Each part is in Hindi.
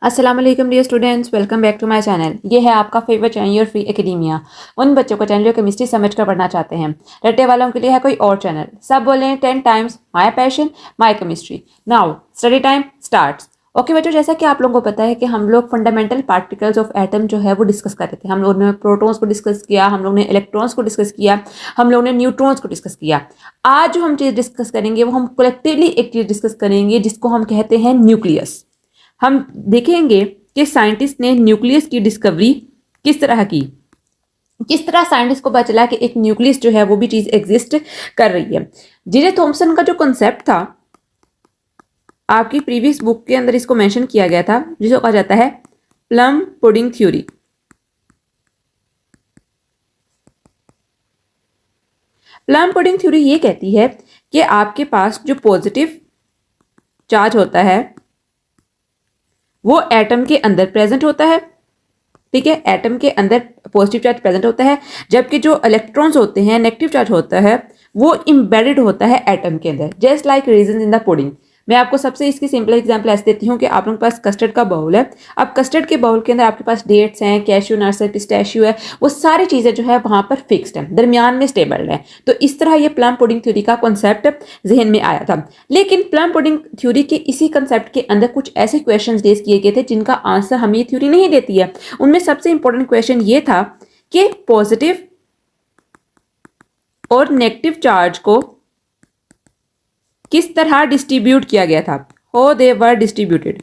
अस्सलाम वालेकुम dear students, welcome back to my channel. ये है आपका favourite channel your free academia. उन बच्चों का चैनल जो केमिस्ट्री समझ कर पढ़ना चाहते हैं। रट्टे वालों के लिए है कोई और चैनल। सब बोलें 10 times my passion my chemistry. Now study time starts. Okay बच्चों, जैसा कि आप लोगों को पता है कि हम लोग फंडामेंटल पार्टिकल्स ऑफ एटम जो है वो डिस्कस कर रहे थे। हम लोगों ने प्रोटॉन्स को डिस्कस किया, हम लोग ने इलेक्ट्रॉन्स को डिस्कस किया, हम लोग ने न्यूट्रॉन्स को डिस्कस किया। आज जो हम चीज़ डिस्कस करेंगे वो हम कलेक्टिवली एक चीज़ डिस्कस करेंगे जिसको हम कहते हैं न्यूक्लियस। हम देखेंगे कि साइंटिस्ट ने न्यूक्लियस की डिस्कवरी किस तरह की, किस तरह साइंटिस्ट को पता चला कि एक न्यूक्लियस जो है वो भी चीज एग्जिस्ट कर रही है। जे थॉमसन का जो कॉन्सेप्ट था, आपकी प्रीवियस बुक के अंदर इसको मेंशन किया गया था, जिसको कहा जाता है plum pudding theory. Plum pudding theory ये कहती है कि आपके पास जो पॉजिटिव चार्ज होता है वो एटम के अंदर प्रेजेंट होता है। ठीक है, एटम के अंदर पॉजिटिव चार्ज प्रेजेंट होता है, जबकि जो इलेक्ट्रॉन्स होते हैं नेगेटिव चार्ज होता है वो इम्बेडेड होता है एटम के अंदर, just like raisin in the pudding. मैं आपको सबसे इसकी सिंपल एग्जांपल ऐसे देती हूँ कि आप लोगों के पास कस्टर्ड का बाउल है। अब कस्टर्ड के बाउल के अंदर आपके पास डेट्स हैं, कैश्यू नट्स है, पिस्ताशियो है, वो सारी चीज़ें जो है वहाँ पर फिक्स्ड है, दरमियान में स्टेबल है। तो इस तरह ये प्लम पुडिंग थ्योरी का कॉन्सेप्ट जहन में आया था। लेकिन प्लम पुडिंग थ्योरी के इसी कंसेप्ट के अंदर कुछ ऐसे क्वेश्चन रेज किए गए थे जिनका आंसर हमें ये थ्योरी नहीं देती है। उनमें सबसे इंपॉर्टेंट क्वेश्चन ये था कि पॉजिटिव और नेगेटिव चार्ज को किस तरह डिस्ट्रीब्यूट किया गया था, हाउ दे वर डिस्ट्रीब्यूटेड,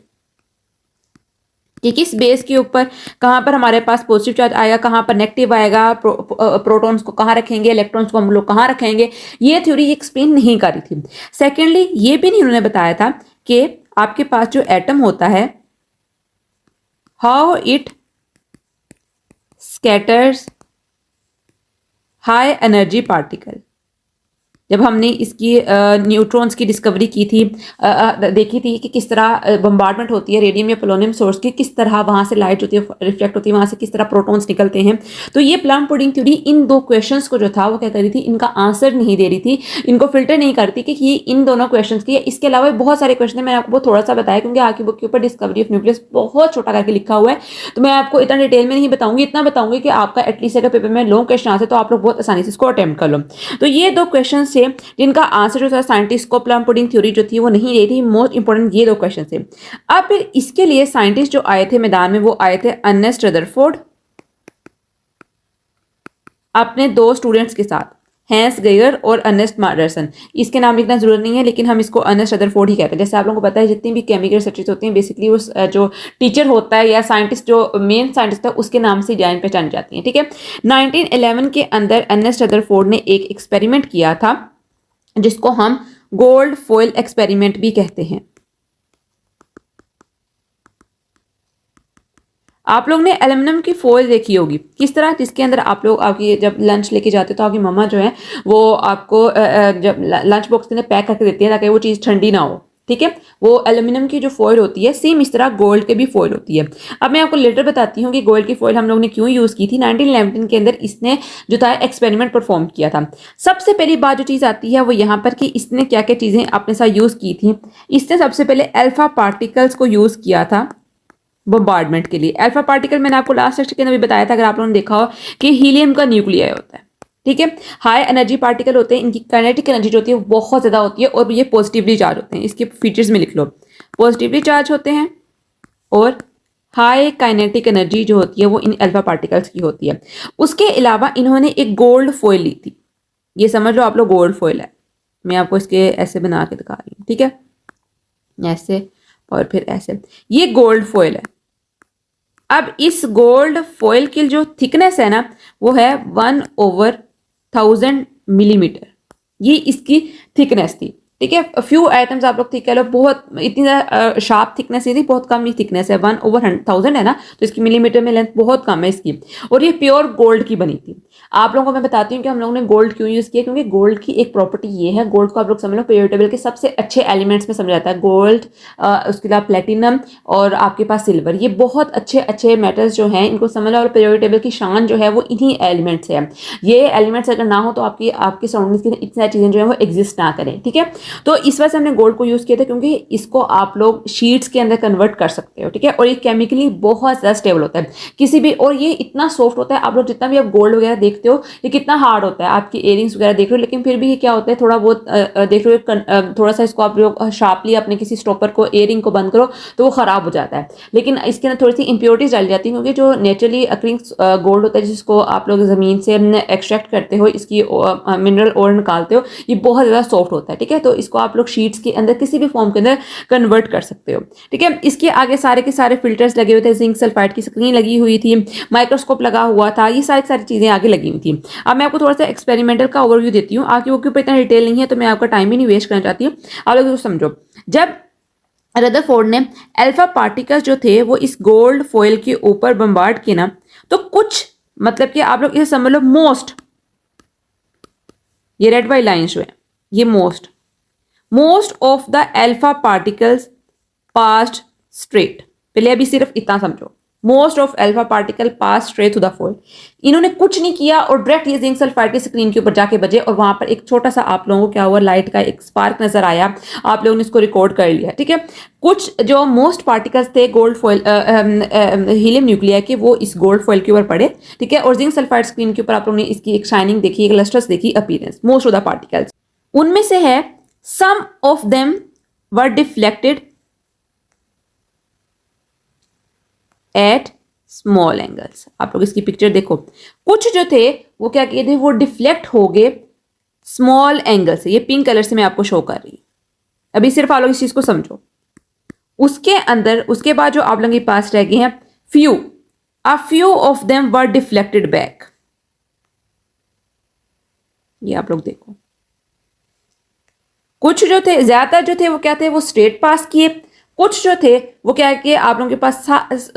कि किस बेस के ऊपर कहाँ पर हमारे पास पॉजिटिव चार्ज आएगा, कहाँ पर नेगेटिव आएगा, प्रोटॉन्स को कहाँ रखेंगे, इलेक्ट्रॉन्स को हम लोग कहाँ रखेंगे, ये थ्योरी एक्सप्लेन नहीं कर रही थी। सेकेंडली ये भी नहीं उन्होंने बताया था कि आपके पास जो एटम होता है how it scatters high energy particle. जब हमने इसकी न्यूट्रॉन्स की डिस्कवरी की थी, देखी थी कि किस तरह बम्बार्डमेंट होती है रेडियम या पोलोनियम सोर्स की, किस तरह वहाँ से लाइट होती है रिफ्लेक्ट होती है, वहाँ से किस तरह प्रोटॉन्स निकलते हैं। तो ये प्लम पुडिंग थ्योरी इन दो क्वेश्चंस को जो था वो क्या कर रही थी, इनका आंसर नहीं दे रही थी, इनको फिल्टर नहीं करती कि ये इन दोनों क्वेश्चन की। इसके अलावा बहुत सारे क्वेश्चन है, मैंने आपको थोड़ा सा बताया क्योंकि आगे बुक के ऊपर डिस्कवरी ऑफ न्यूक्लियस बहुत छोटा करके लिखा हुआ है, तो मैं आपको इतना डिटेल में नहीं बताऊंगी। इतना बताऊंगी कि आपका एटलीस्ट अगर पेपर में लॉन्ग क्वेश्चन आते तो आप लोग बहुत आसानी से इसको अटेम्प्ट कर लो। तो ये दो क्वेश्चन थे जिनका आंसर जो था साइंटिस्ट को प्लम पुडिंग थ्योरी जो थी वो नहीं दे थी। मोस्ट इंपोर्टेंट ये दो क्वेश्चन थे। अब फिर इसके लिए साइंटिस्ट जो आए थे मैदान में वो आए थे अर्नेस्ट रदरफोर्ड अपने दो स्टूडेंट्स के साथ, हैंस गेयर और अर्नेस्ट मार्डरसन। इसके नाम लिखना जरूरत नहीं है लेकिन हम इसको अर्नेस्ट रदरफोर्ड ही कहते हैं। जैसे आप लोगों को पता है जितनी भी केमिकल रिसर्चेस होती हैं बेसिकली उस जो टीचर होता है या साइंटिस्ट जो मेन साइंटिस्ट है उसके नाम से जान पहचानी जाती हैं। ठीक है, 1911 के अंदर अर्नेस्ट रदरफोर्ड ने एक एक्सपेरिमेंट किया था जिसको हम गोल्ड फॉयल एक्सपेरिमेंट भी कहते हैं। आप लोग ने एल्युमिनियम की फॉयल देखी होगी किस तरह, जिसके अंदर आप लोग आपकी जब लंच लेके जाते हो तो आपकी मम्मा जो है वो आपको जब लंच बॉक्स के अंदर पैक करके देती है ताकि वो चीज़ ठंडी ना हो। ठीक है, वो एल्युमिनियम की जो फॉयल होती है सेम इस तरह गोल्ड के भी फॉयल होती है। अब मैं आपको लेटर बताती हूँ कि गोल्ड की फॉयल हम लोग ने क्यों यूज़ की थी। 1911 के अंदर इसने जो था एक्सपेरिमेंट परफॉर्म किया था। सबसे पहली बात जो चीज़ आती है वो यहाँ पर कि इसने क्या क्या चीज़ें अपने साथ यूज़ की थी। इसने सबसे पहले अल्फा पार्टिकल्स को यूज़ किया था बम्बार्डमेंट के लिए। अल्फा पार्टिकल मैंने आपको लास्ट लेक्चर के अंदर भी बताया था, अगर आप लोगों ने देखा हो, कि हीलियम का न्यूक्लियाई होता है। ठीक है, हाई एनर्जी पार्टिकल होते हैं, इनकी काइनेटिक एनर्जी जो होती है बहुत ज़्यादा होती है और ये पॉजिटिवली चार्ज होते हैं। इसके फीचर्स में लिख लो, पॉजिटिवली चार्ज होते हैं और हाई काइनेटिक एनर्जी जो होती है वो इन अल्फा पार्टिकल्स की होती है। उसके अलावा इन्होंने एक गोल्ड फॉयल ली थी, ये समझ लो आप लोग गोल्ड फॉयल है। मैं आपको इसके ऐसे बना के दिखा रही हूँ। ठीक है, ऐसे और फिर ऐसे, ये गोल्ड फॉयल है। अब इस गोल्ड फॉयल की जो थिकनेस है ना वो है 1/1000 मिलीमीटर, ये इसकी थिकनेस थी। ठीक है, फ्यू आइटम्स आप लोग ठीक कह लो, बहुत इतनी ज़्यादा शार्प थिकनेस नहीं थी, बहुत कम ही थिकनेस है, 1/1000 है ना, तो इसकी मिलीमीटर में लेंथ बहुत कम है इसकी, और ये प्योर गोल्ड की बनी थी। आप लोगों को मैं बताती हूँ कि हम लोगों ने गोल्ड क्यों यूज़ किया, क्योंकि गोल्ड की एक प्रॉपर्टी ये है, गोल्ड को आप लोग समझ लो पीरियोडिक टेबल के सबसे अच्छे एलिमेंट्स में समझ जाता है। गोल्ड, उसके अलावा प्लेटिनम और आपके पास सिल्वर, ये बहुत अच्छे अच्छे मेटल्स जो हैं इनको समझ लो, और पीरियोडिक टेबल की शान जो है वो इन्हीं एलिमेंट्स है। ये एलिमेंट्स अगर ना हो तो आपकी सराउंडिंग्स की इतनी सारी चीज़ें जो है वो एग्जिस्ट ना करें। ठीक है, तो इस वजह से हमने गोल्ड को यूज़ किया था, क्योंकि इसको आप लोग शीट्स के अंदर कन्वर्ट कर सकते हो, ठीक है। और ये केमिकली बहुत ज़्यादा स्टेबल होता है किसी भी, और ये इतना सॉफ्ट होता है। आप लोग जितना भी आप गोल्ड वगैरह देखते हो ये कितना हार्ड होता है, आपकी इयरिंग्स वगैरह देख रहे हो, लेकिन फिर भी ये क्या होता है, थोड़ा बहुत देख रहे हो, थोड़ा सा इसको आप लोग शार्पली अपने किसी स्टॉपर को, इयरिंग को बंद करो तो वो ख़राब हो जाता है। लेकिन इसके अंदर थोड़ी सी इंप्योरिटीज डाली जाती है, क्योंकि जो नेचुरली अक्रिंग गोल्ड होता है जिसको आप लोग ज़मीन से एक्सट्रैक्ट करते हो, इसकी मिनरल ओर निकालते हो, ये बहुत ज़्यादा सॉफ्ट होता है, ठीक है। तो इसको आप लोग शीट्स के अंदर किसी भी फॉर्म के अंदर कन्वर्ट कर सकते हो, ठीक है। इसके आगे सारे के सारे फिल्टर्स लगे हुए थे, जिंक सल्फाइड की स्क्रीन लगी हुई थी, माइक्रोस्कोप लगा हुआ था, ये सारी सारी चीज़ें आगे लगी हुई थी। अब मैं आपको थोड़ा सा एक्सपेरिमेंटल का ओवरव्यू देती हूँ, आपकी बुक के ऊपर इतना डिटेल नहीं है तो मैं आपका टाइम भी नहीं वेस्ट करना चाहती हूँ, आप लोग इसको समझो। जब रदरफोर्ड ने अल्फा पार्टिकल्स जो थे वो इस गोल्ड फॉइल के ऊपर बम्बार्ड किए ना, तो कुछ मतलब कि आप लोग इसे समझ लो मोस्ट, ये रेड वाली लाइंस जो है ये most of the alpha particles passed straight. पहले अभी सिर्फ इतना समझो, most of alpha particle pass straight to the foil. इन्होंने कुछ नहीं किया और डायरेक्ट ये जिंक सल्फाइड की स्क्रीन के ऊपर जाके बजे, और वहां पर एक छोटा सा आप लोगों को क्या हुआ, लाइट का एक स्पार्क नजर आया, आप लोगों ने इसको रिकॉर्ड कर लिया, ठीक है। कुछ जो मोस्ट पार्टिकल्स थे गोल्ड फॉइल हीलियम न्यूक्लिया के, वो इस गोल्ड फॉइल के ऊपर पड़े, ठीक है। और जिंक सल्फाइड स्क्रीन के ऊपर आप लोगों ने इसकी एक शाइनिंग देखी, एक लस्ट्रस देखी appearance. Most of the particles उनमें से है, some of them were deflected at small angles. आप लोग इसकी पिक्चर देखो, कुछ जो थे वो क्या किए थे, वो डिफ्लेक्ट हो गए स्मॉल एंगल से। ये पिंक कलर से मैं आपको शो कर रही हूं, अभी सिर्फ आप लोग इस चीज को समझो। उसके अंदर उसके बाद जो आप लोगों के पास रह गए हैं, a few of them were deflected back. ये आप लोग देखो, कुछ जो थे, ज्यादातर जो थे वो क्या थे, वो स्ट्रेट पास किए, कुछ जो थे वो क्या किए, आप लोगों के पास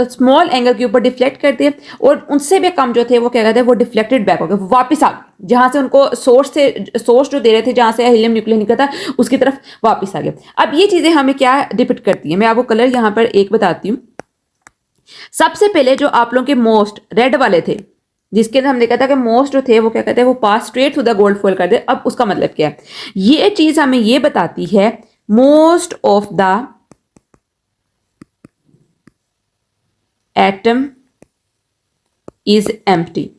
स्मॉल एंगल के ऊपर डिफ्लेक्ट कर दिए, और उनसे भी कम जो थे वो क्या कहते हैं, वो डिफ्लेक्टेड बैक हो गए, वापस आ गए जहां से उनको सोर्स जो दे रहे थे, जहां से हीलियम न्यूक्लियर निकला था उसकी तरफ वापस आ गए। अब ये चीजें हमें क्या डिपिक्ट करती है, मैं आपको कलर यहां पर एक बताती हूँ। सबसे पहले जो आप लोगों के मोस्ट रेड वाले थे, जिसके अंदर हमने कहा था कि मोस्ट जो थे वो क्या कहते हैं, वो pass straight to the gold foil कर दे। अब उसका मतलब क्या है, ये चीज हमें ये बताती है, most of the atom is empty.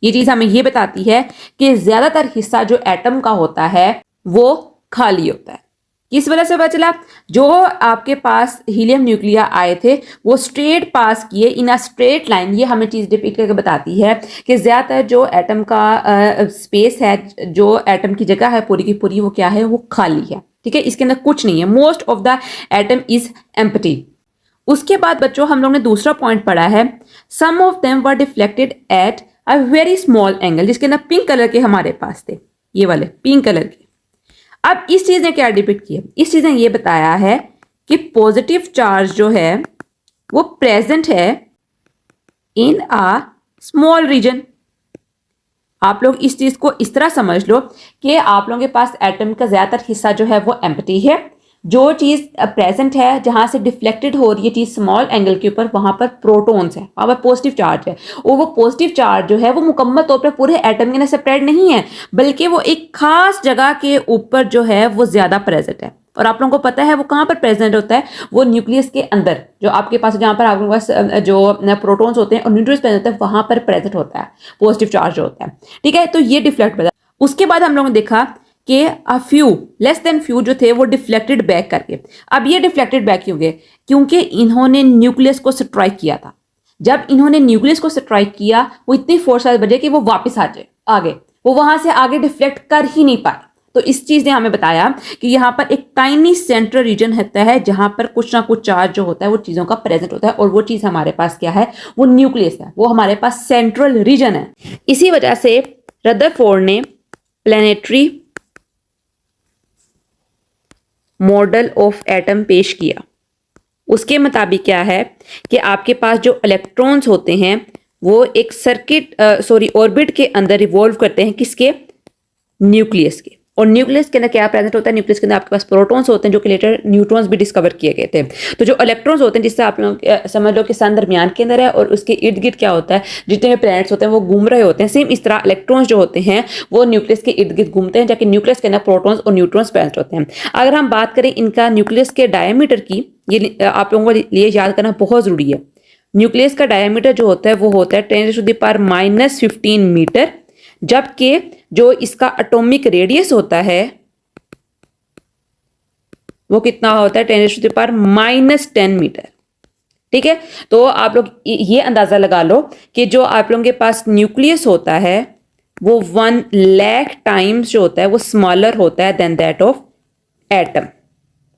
ये चीज हमें ये बताती है कि ज्यादातर हिस्सा जो एटम का होता है वो खाली होता है। किस वजह से पता चला, जो आपके पास हीलियम न्यूक्लिया आए थे वो स्ट्रेट पास किए इन अ स्ट्रेट लाइन। ये हमें चीज डिपिक्ट करके बताती है कि ज्यादातर जो एटम का स्पेस है, जो एटम की जगह है पूरी की पूरी, वो क्या है, वो खाली है, ठीक है। इसके अंदर कुछ नहीं है, most of the atom is empty. उसके बाद बच्चों हम लोग ने दूसरा पॉइंट पढ़ा है, some of them were deflected at a very small angle, जिसके अंदर पिंक कलर के हमारे पास थे, ये वाले पिंक कलर के। अब इस चीज ने क्या डिपिक्ट किया, इस चीज ने ये बताया है कि पॉजिटिव चार्ज जो है वो प्रेजेंट है इन अ स्मॉल रीजन। आप लोग इस चीज को इस तरह समझ लो कि आप लोगों के पास एटम का ज्यादातर हिस्सा जो है वो एम्प्टी है, जो चीज प्रेजेंट है, जहां से डिफ्लेक्टेड हो रही है चीज स्मॉल एंगल के ऊपर, वहां पर प्रोटॉन्स है, वहां पर पॉजिटिव चार्ज है। और वो पॉजिटिव चार्ज जो है वो मुकम्मल तौर पर पूरे एटम के अंदर स्प्रेड नहीं है, बल्कि वो एक खास जगह के ऊपर जो है वो ज्यादा प्रेजेंट है। और आप लोगों को पता है वो कहाँ पर प्रेजेंट होता है, वो न्यूक्लियस के अंदर, जो आपके पास जहां पर आपके पास जो प्रोटॉन्स होते हैं और न्यूट्रॉन्स प्रेजेंट होते हैं, वहां पर प्रेजेंट होता है पॉजिटिव चार्ज जो होता है, ठीक है। तो ये डिफ्लेक्ट बता। उसके बाद हम लोगों ने देखा कि a few less than few जो थे वो डिफ्लेक्टेड बैक करके। अब ये डिफ्लेक्टेड बैक क्यों गए, क्योंकि इन्होंने न्यूक्लियस को स्ट्राइक किया था। जब इन्होंने न्यूक्लियस को स्ट्राइक किया, वो इतनी फोर्स से बजे कि वो वापस आ जाए आगे, वो वहां से आगे डिफ्लेक्ट कर ही नहीं पाए। तो इस चीज ने हमें बताया कि यहाँ पर एक टाइनी सेंट्रल रीजन होता है, जहां पर कुछ ना कुछ चार्ज जो होता है वो चीजों का प्रेजेंट होता है, और वो चीज हमारे पास क्या है, वो न्यूक्लियस है, वो हमारे पास सेंट्रल रीजन है। इसी वजह से रदरफोर्ड ने प्लैनेटरी मॉडल ऑफ एटम पेश किया। उसके मुताबिक क्या है कि आपके पास जो इलेक्ट्रॉन्स होते हैं वो एक ऑर्बिट के अंदर रिवॉल्व करते हैं, किसके, न्यूक्लियस के। और न्यूक्लियस के अंदर क्या प्रेजेंट होता है, न्यूक्लियस के अंदर आपके पास प्रोटॉन्स होते हैं जो कि लेटर न्यूट्रॉन्स भी डिस्कवर किए गए थे। तो जो इलेक्ट्रॉन्स होते हैं, जिससे आप लोग समझ लो कि सन दरमियान के अंदर है और उसके इर्द गिर्द क्या होता है, जितने भी प्लैनेट्स होते हैं वो घूम रहे होते हैं। सेम इस तरह इलेक्ट्रॉन्स जो होते हैं वो न्यूक्लियस के इर्द गिर्द घूमते हैं, जबकि न्यूक्लियस के अंदर प्रोटॉन्स और न्यूट्रॉन्स प्रेजेंट होते हैं। अगर हम बात करें इनका न्यूक्लियस के डायमीटर की, ये आप लोगों के लिए याद करना बहुत जरूरी है। न्यूक्लियस का डायमीटर जो होता है वो होता है 10⁻⁻15 मीटर, जबकि जो इसका एटॉमिक रेडियस होता है वो कितना होता है, 10⁻⁻10 मीटर। ठीक है, तो आप लोग ये अंदाजा लगा लो कि जो आप लोगों के पास न्यूक्लियस होता है वो 1 लाख टाइम्स जो होता है वो स्मॉलर होता है देन दैट ऑफ एटम,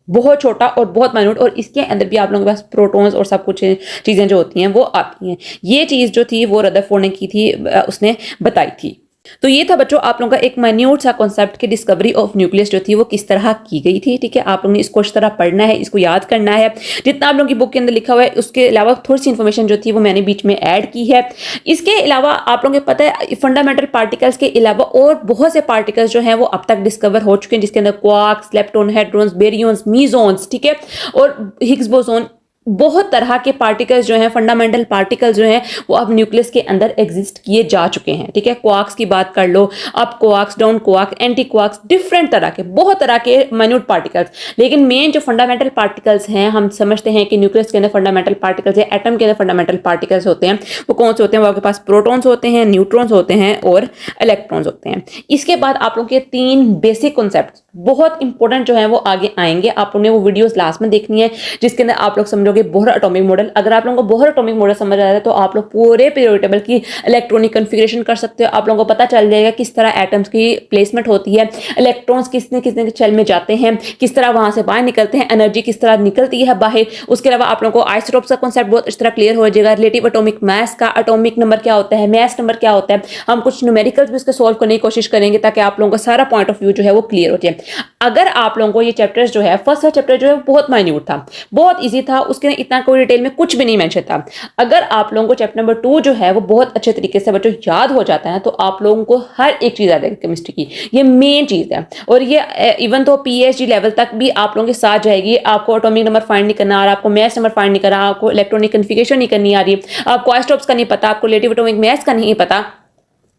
बहुत छोटा और बहुत माइन्यूट। और इसके अंदर भी आप लोगों के पास प्रोटॉन्स और सब कुछ चीज़ें जो होती हैं वो आती हैं। ये चीज़ जो थी वो रदरफोर्ड ने की थी, उसने बताई थी। तो ये था बच्चों आप लोगों का एक माइन्यूट सा कॉन्सेप्ट की डिस्कवरी ऑफ न्यूक्लियस जो थी वो किस तरह की गई थी। ठीक है, आप लोगों ने इसको इस तरह पढ़ना है, इसको याद करना है। जितना आप लोगों की बुक के अंदर लिखा हुआ है उसके अलावा थोड़ी सी इन्फॉर्मेशन जो थी वो मैंने बीच में ऐड की है। इसके अलावा आप लोगों को पता है फंडामेंटल पार्टिकल्स के अलावा और बहुत से पार्टिकल्स जो हैं वो अब तक डिस्कवर हो चुके हैं, जिसके अंदर क्वार्क्स, लेप्टॉन, हेड्रॉन्स, बेरियंस, मीजॉन्स, ठीक है, और हिग्स बोसोन, बहुत तरह के पार्टिकल्स जो हैं, फंडामेंटल पार्टिकल्स जो हैं वो अब न्यूक्लियस के अंदर एग्जिस्ट किए जा चुके हैं। ठीक है, क्वार्क्स की बात कर लो, up quarks, down quark, anti quarks, different तरह के, बहुत तरह के माइन्यूट पार्टिकल्स। लेकिन मेन जो फंडामेंटल पार्टिकल्स हैं, हम समझते हैं कि न्यूक्लियस के अंदर फंडामेंटल पार्टिकल्स है, एटम के अंदर फंडामेंटल पार्टिकल्स होते हैं, वो कौन से होते हैं, वो आपके पास प्रोटॉन्स होते हैं, न्यूट्रॉन्स होते हैं और इलेक्ट्रॉन्स होते हैं। इसके बाद आप लोग के 3 बेसिक कॉन्सेप्ट बहुत इंपॉर्टेंट जो है वो आगे आएंगे। आप लोगों ने वो वीडियोस लास्ट में देखनी है, जिसके अंदर आप लोग समझोगे बोहर एटॉमिक मॉडल। अगर आप लोगों को बोहर एटॉमिक मॉडल समझ आ रहा है तो आप लोग पूरे पीरियोडिक टेबल की इलेक्ट्रॉनिक कन्फिगरेशन कर सकते हो। आप लोगों को पता चल जाएगा किस तरह एटम्स की प्लेसमेंट होती है, इलेक्ट्रॉन्स किसने किसने शेल में जाते हैं, किस तरह वहां से बाहर निकलते हैं, एनर्जी किस तरह निकलती है बाहर। उसके अलावा आप लोगों को आइसोटोप्स का कॉन्सेप्ट बहुत इस तरह क्लियर हो जाएगा, रिलेटिव एटॉमिक मास का, एटॉमिक नंबर क्या होता है, मास नंबर क्या होता है। हम कुछ न्यूमेरिकल्स भी उसके सॉल्व करने की कोशिश करेंगे ताकि आप लोगों का सारा पॉइंट ऑफ व्यू जो है वो क्लियर हो जाए। अगर आप लोगों को ये चैप्टर्स जो है, फर्स्ट चैप्टर जो है बहुत माइन्यूट था, बहुत इजी था, उसके इतना कोई डिटेल में कुछ भी नहीं मेंशन था। अगर आप लोगों को चैप्टर नंबर 2 जो है वो बहुत अच्छे तरीके से बच्चों याद हो जाता है तो आप लोगों को हर एक चीज आ जाएगी केमिस्ट्री की। ये मेन चीज है और ये इवन तो पीएचडी लेवल तक भी आप लोगों के साथ जाएगी। आपको एटॉमिक नंबर फाइंड नहीं करना आ रहा, आपको मास नंबर फाइंड नहीं करना, आपको इलेक्ट्रॉनिक कन्फिगरेशन नहीं करनी आ रही, आपको आइसोटोप्स का नहीं पता, आपको रिलेटिव एटॉमिक मास का नहीं पता,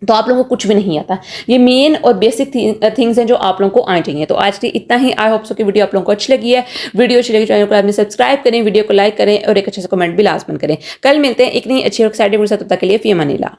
तो आप लोगों को कुछ भी नहीं आता। ये मेन और बेसिक थिंग्स हैं जो आप लोगों को आनी चाहिए। तो आज के इतना ही। आई होप सो कि वीडियो आप लोगों को अच्छी लगी है। वीडियो अच्छी लगी चैनल को आपने सब्सक्राइब करें, वीडियो को लाइक करें और एक अच्छे से कमेंट भी लाजमन करें। कल मिलते हैं एक नई अच्छी और एक्साइटिंग वीडियो से, तब तक के लिए फी अमानिल्लाह।